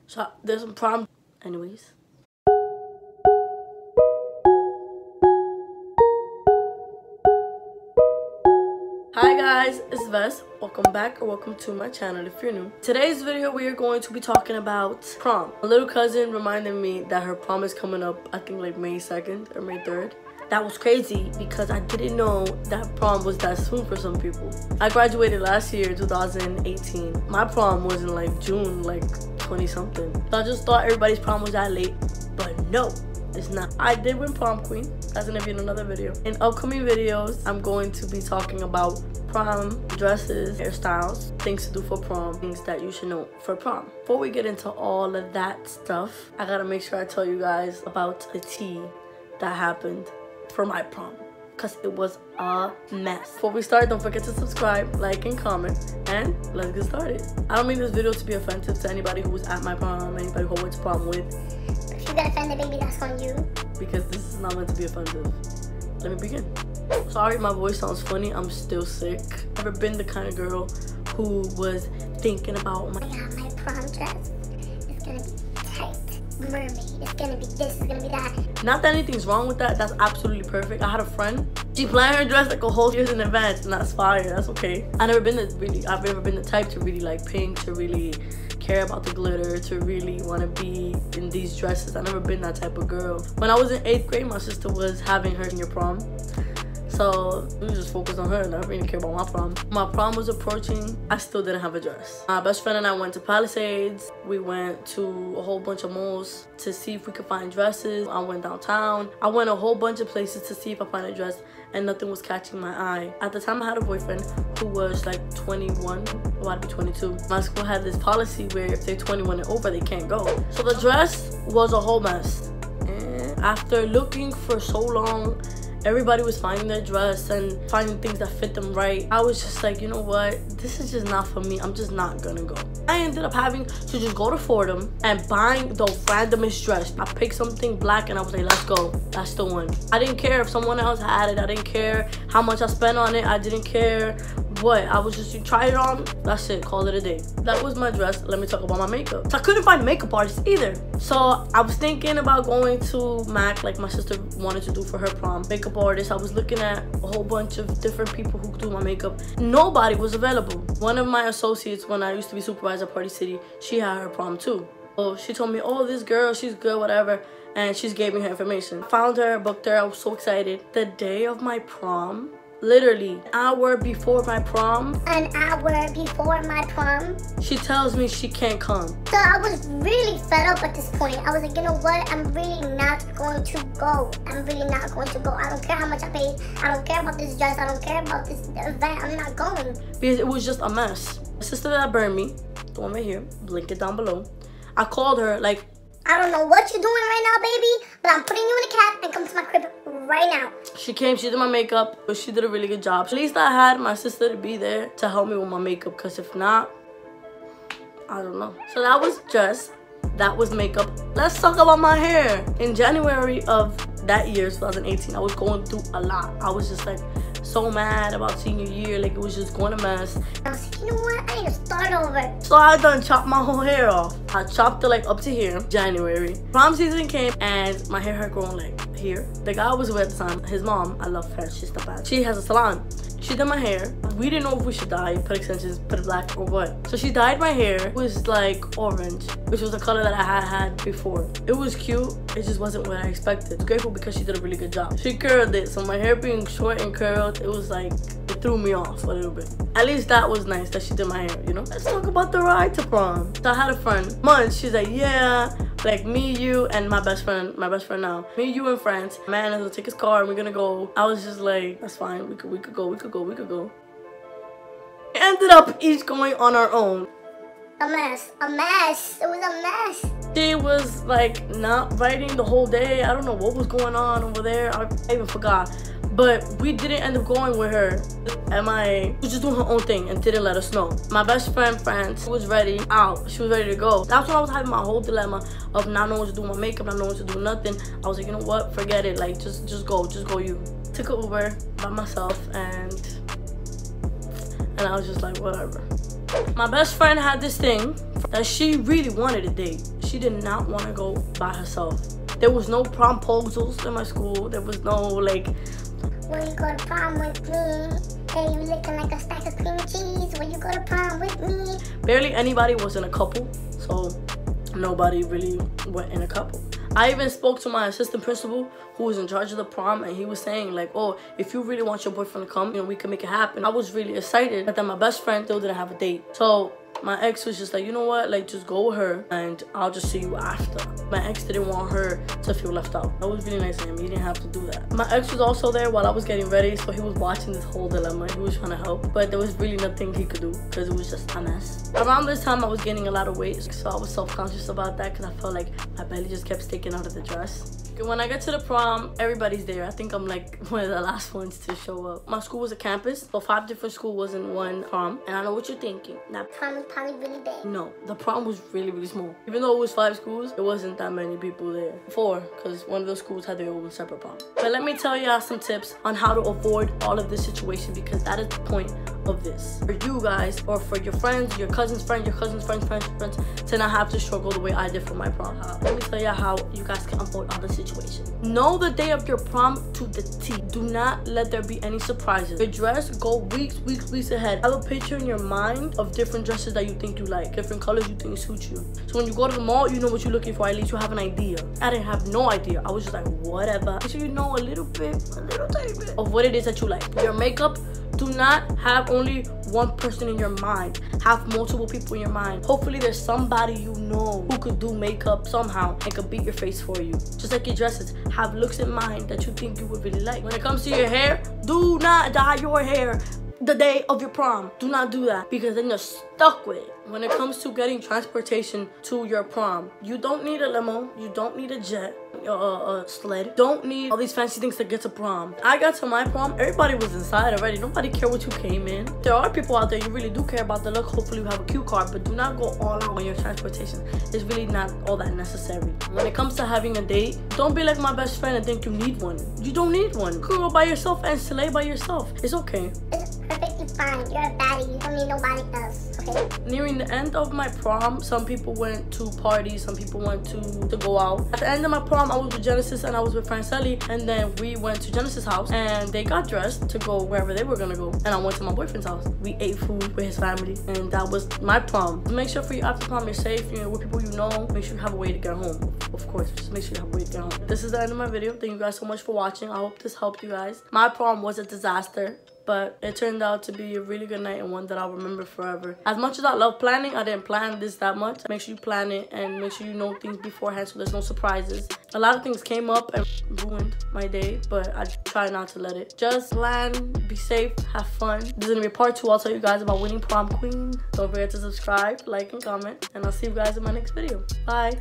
So there's some prom. Anyways. Hi guys, it's Ves. Welcome back or welcome to my channel if you're new. Today's video we are going to be talking about prom. My little cousin reminded me that her prom is coming up, I think like May 2nd or May 3rd. That was crazy because I didn't know that prom was that soon for some people. I graduated last year, 2018. My prom was in like June, like 20 something. So I just thought everybody's prom was that late, but no. It's not. I did win prom queen. That's gonna be in another video. In upcoming videos, I'm going to be talking about prom, dresses, hairstyles, things to do for prom, things that you should know for prom. Before we get into all of that stuff, I gotta make sure I tell you guys about the tea that happened for my prom, because it was a mess. Before we start, don't forget to subscribe, like, and comment, and let's get started. I don't mean this video to be offensive to anybody who was at my prom, anybody who I went to prom with. If you got offended, baby, that's on you. Because this is not meant to be offensive. Let me begin. Sorry, my voice sounds funny. I'm still sick. I've never been the kind of girl who was thinking about my prom dress. It's gonna be tight, mermaid. It's gonna be this. It's gonna be that. Not that anything's wrong with that. That's absolutely perfect. I had a friend. She planned her dress like a whole year in advance, and that's fire. That's okay. I've never been the type to really like pink, to really care about the glitter, to really want to be in these dresses. I've never been that type of girl. When I was in 8th grade, my sister was having her senior prom. So we just focused on her and I didn't really care about my prom. My prom was approaching. I still didn't have a dress. My best friend and I went to Palisades. We went to a whole bunch of malls to see if we could find dresses. I went downtown. I went a whole bunch of places to see if I find a dress, and nothing was catching my eye. At the time I had a boyfriend who was like 21, about to be 22. My school had this policy where if they're 21 and over, they can't go. So the dress was a whole mess. And after looking for so long, everybody was finding their dress and finding things that fit them right. I was just like, you know what? This is just not for me. I'm just not gonna go. I ended up having to just go to Fordham and buying the randomest dress. I picked something black and I was like, let's go. That's the one. I didn't care if someone else had it. I didn't care how much I spent on it. I didn't care what. I was just, you try it on, that's it, call it a day. That was my dress. Let me talk about my makeup. So I couldn't find a makeup artist either. So I was thinking about going to MAC, like my sister wanted to do for her prom. Makeup artist. I was looking at a whole bunch of different people who do my makeup. Nobody was available. One of my associates, when I used to be supervisor at Party City, she had her prom too. So she told me, oh, this girl, she's good, whatever. And she gave me her information. I found her, booked her. I was so excited. The day of my prom, literally an hour before my prom. An hour before my prom? She tells me she can't come. So I was really fed up at this point. I was like, you know what? I'm really not going to go. I'm really not going to go. I don't care how much I paid. I don't care about this dress. I don't care about this event. I'm not going. Because it was just a mess. My sister that burned me, the one right here, link it down below. I called her like, I don't know what you're doing right now, baby, but I'm putting you in a cab and come to my crib right now. She came, she did my makeup, but she did a really good job. At least I had my sister to be there to help me with my makeup, because if not, I don't know. So that was dress, that was makeup. Let's talk about my hair. In January of that year, 2018, I was going through a lot. I was just like so mad about senior year, like it was just going a mess. I was like, you know what, I need to start over. So I done chopped my whole hair off. I chopped it like up to here, January. Prom season came and my hair had grown like here. The guy I was with at the time, his mom, I love her, she's the best. She has a salon. She did my hair. We didn't know if we should dye, put extensions, put it black or what. So she dyed my hair. It was like orange, which was the color that I had before. It was cute. It just wasn't what I expected. I was grateful because she did a really good job. She curled it. So my hair being short and curled, it was like, it threw me off a little bit. At least that was nice that she did my hair, you know? Let's talk about the ride to prom. So I had a friend, Munch, she's like, yeah, like me, you, and my best friend now. Me, you, and friends. Man is gonna take his car and we're gonna go. I was just like, that's fine, we could go. We ended up each going on our own. A mess. It was a mess. She was like not writing the whole day. I don't know what was going on over there. I even forgot. But we didn't end up going with her. MIA. She was just doing her own thing and didn't let us know. My best friend, France, was ready out. She was ready to go. That's when I was having my whole dilemma of not knowing what to do my makeup, not knowing what to do nothing. I was like, you know what? Forget it. Like, just go you. Took an Uber by myself and I was just like, whatever. My best friend had this thing that she really wanted a date. She did not want to go by herself. There was no promposals in my school. There was no like, will you go to prom with me? Hey, you looking like a stack of cream cheese. Will you go to prom with me? Barely anybody was in a couple, so nobody really went in a couple. I even spoke to my assistant principal who was in charge of the prom, and he was saying like, oh, if you really want your boyfriend to come, you know, we can make it happen. I was really excited, but then my best friend still didn't have a date. So my ex was just like, you know what, like just go with her and I'll just see you after. My ex didn't want her to feel left out. That was really nice of him. He didn't have to do that. My ex was also there while I was getting ready, so he was watching this whole dilemma. He was trying to help, but there was really nothing he could do because it was just a mess. Around this time, I was gaining a lot of weight, so I was self-conscious about that because I felt like my belly just kept sticking out of the dress. When I get to the prom, everybody's there. I think I'm like one of the last ones to show up. My school was a campus, so 5 different schools was in one prom. And I know what you're thinking. That prom was probably really big. No, the prom was really, really small. Even though it was 5 schools, there wasn't that many people there. 4, because one of those schools had their own separate prom. But let me tell you some tips on how to avoid all of this situation, because that is the point of this. For you guys, or for your friends, your cousin's friends, your cousin's friends, to not have to struggle the way I did for my prom. Let me tell you how you guys can avoid all the situation. Know the day of your prom to the T. Do not let there be any surprises. Your dress, go weeks ahead. Have a picture in your mind of different dresses that you think you like, different colors you think suit you. So when you go to the mall, you know what you're looking for. At least you have an idea. I didn't have no idea. I was just like, whatever. So you know a little tiny bit of what it is that you like. Your makeup, do not have only one person in your mind. Have multiple people in your mind. Hopefully there's somebody you know who could do makeup somehow and could beat your face for you. Just like your dresses, have looks in mind that you think you would really like. When it comes to your hair, do not dye your hair the day of your prom. Do not do that, because then you're stuck with it. When it comes to getting transportation to your prom, you don't need a limo, you don't need a jet, a sled, don't need all these fancy things to get to prom. I got to my prom, everybody was inside already. Nobody cared what you came in. There are people out there you really do care about the look. Hopefully you have a cue card, but do not go all out on your transportation. It's really not all that necessary. When it comes to having a date, don't be like my best friend and think you need one. You don't need one. You can go by yourself and slay by yourself. It's okay. It's perfectly fine. You're a baddie. You don't need nobody else, okay? Nearing the end of my prom, some people went to parties, some people went to go out. At the end of my prom, I was with Genesis and I was with Vesly, and then we went to Genesis' house and they got dressed to go wherever they were gonna go, and I went to my boyfriend's house. We ate food with his family, and that was my prom. Make sure for your after prom you're safe, you're with people you know. Make sure you have a way to get home. Of course, just make sure you have a way to get home. This is the end of my video. Thank you guys so much for watching. I hope this helped you guys. My prom was a disaster, but it turned out to be a really good night and one that I'll remember forever. As much as I love planning, I didn't plan this that much. Make sure you plan it and make sure you know things beforehand so there's no surprises. A lot of things came up and ruined my day, but I try not to let it. Just plan, be safe, have fun. This is gonna be part 2. I'll tell you guys about winning prom queen. Don't forget to subscribe, like, and comment, and I'll see you guys in my next video. Bye.